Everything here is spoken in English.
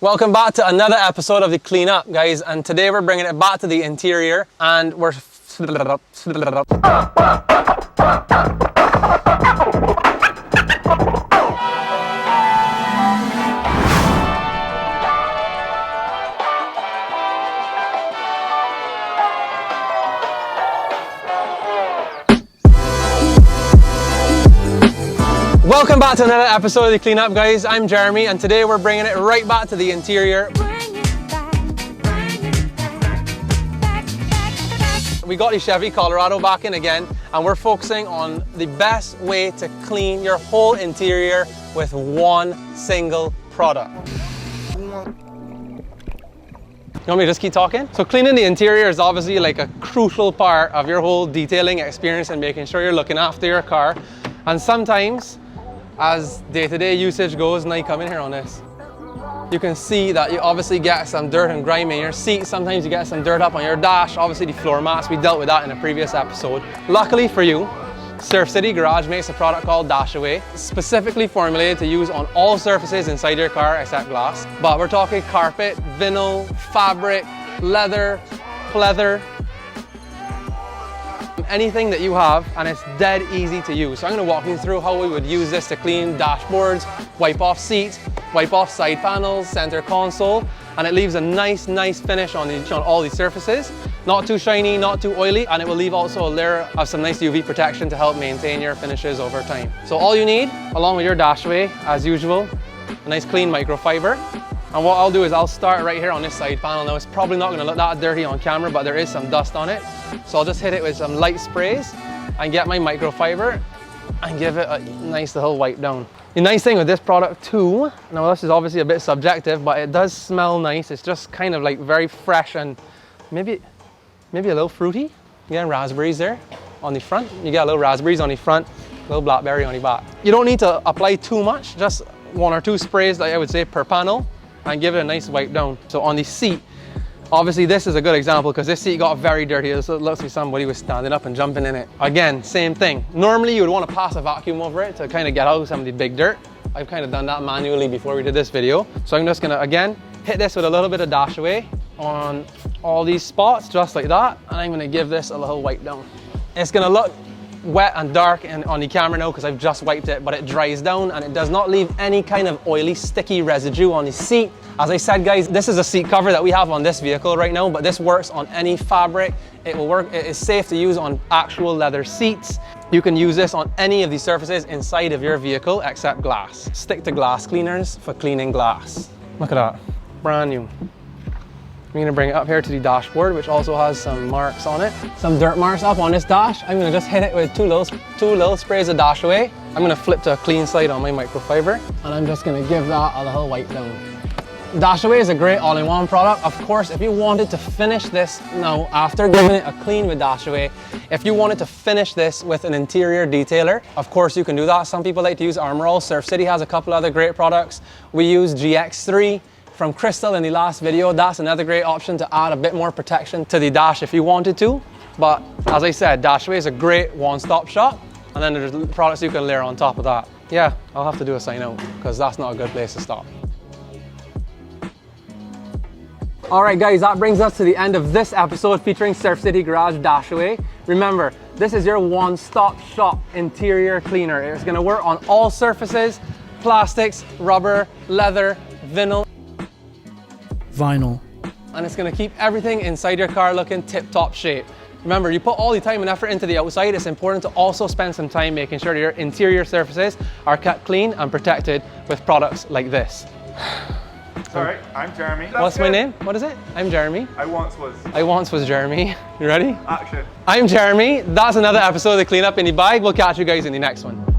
Welcome back to another episode of the cleanup, guys, and today we're bringing it back to the interior and we're Welcome back to another episode of the cleanup, guys. I'm Jeremy, and today we're bringing it right back to the interior. We got the Chevy Colorado back in again, and we're focusing on the best way to clean your whole interior with one single product. You want me to just keep talking? So cleaning the interior is obviously like a crucial part of your whole detailing experience and making sure you're looking after your car. And sometimes, as day-to-day usage goes, and I come in here on this, you can see that you obviously get some dirt and grime in your seat. Sometimes you get some dirt up on your dash. Obviously the floor mats, we dealt with that in a previous episode. Luckily for you, Surf City Garage makes a product called Dash Away, specifically formulated to use on all surfaces inside your car except glass. But we're talking carpet, vinyl, fabric, leather, pleather, anything that you have, and it's dead easy to use. So I'm going to walk you through how we would use this to clean dashboards, wipe off seats, wipe off side panels, center console, and it leaves a nice finish on all these surfaces. Not too shiny, not too oily, and it will leave also a layer of some nice UV protection to help maintain your finishes over time. So all you need, along with your Dashaway, as usual, a nice clean microfiber. And what I'll do is I'll start right here on this side panel. Now it's probably not going to look that dirty on camera, but there is some dust on it. So I'll just hit it with some light sprays and get my microfiber and give it a nice little wipe down. The nice thing with this product too, now this is obviously a bit subjective, but it does smell nice. It's just kind of like very fresh and maybe a little fruity. You get raspberries there on the front. You get a little raspberries on the front, a little blackberry on the back. You don't need to apply too much, just one or two sprays, like I would say, per panel, and give it a nice wipe down. So on the seat, obviously this is a good example because this seat got very dirty. It looks like somebody was standing up and jumping in it. Again, same thing. Normally you would want to pass a vacuum over it to kind of get out some of the big dirt. I've kind of done that manually before we did this video. So I'm just gonna, again, hit this with a little bit of Dash Away on all these spots, just like that. And I'm gonna give this a little wipe down. It's gonna look wet and dark on the camera now because I've just wiped it, but it dries down and it does not leave any kind of oily, sticky residue on the seat. As I said, guys, this is a seat cover that we have on this vehicle right now, but this works on any fabric. It will work. It is safe to use on actual leather seats. You can use this on any of the surfaces inside of your vehicle except glass. Stick to glass cleaners for cleaning glass. Look at that, brand new. I'm gonna bring it up here to the dashboard, which also has some marks on it. Some dirt marks up on this dash. I'm gonna just hit it with two little sprays of Dash Away. I'm gonna flip to a clean side on my microfiber, and I'm just gonna give that a little wipe down. Dash Away is a great all-in-one product. Of course, if you wanted to finish this now, after giving it a clean with Dash Away, if you wanted to finish this with an interior detailer, of course you can do that. Some people like to use Armor All. Surf City has a couple other great products. We use GX3 from Crystal in the last video. That's another great option to add a bit more protection to the dash if you wanted to. But as I said, Dash Away is a great one-stop shop, and then there's products you can layer on top of that. Yeah, I'll have to do a sign out because that's not a good place to stop. All right, guys, that brings us to the end of this episode featuring Surf City Garage Dash Away. Remember, this is your one-stop shop interior cleaner. It's gonna work on all surfaces, plastics, rubber, leather, vinyl, and it's gonna keep everything inside your car looking tip-top shape. Remember, you put all the time and effort into the outside. It's important to also spend some time making sure that your interior surfaces are kept clean and protected with products like this. All right, I'm Jeremy. What's my name? What is it? I'm Jeremy. I once was. I once was Jeremy. You ready? Action. I'm Jeremy. That's another episode of the Cleanup in the Bag. We'll catch you guys in the next one.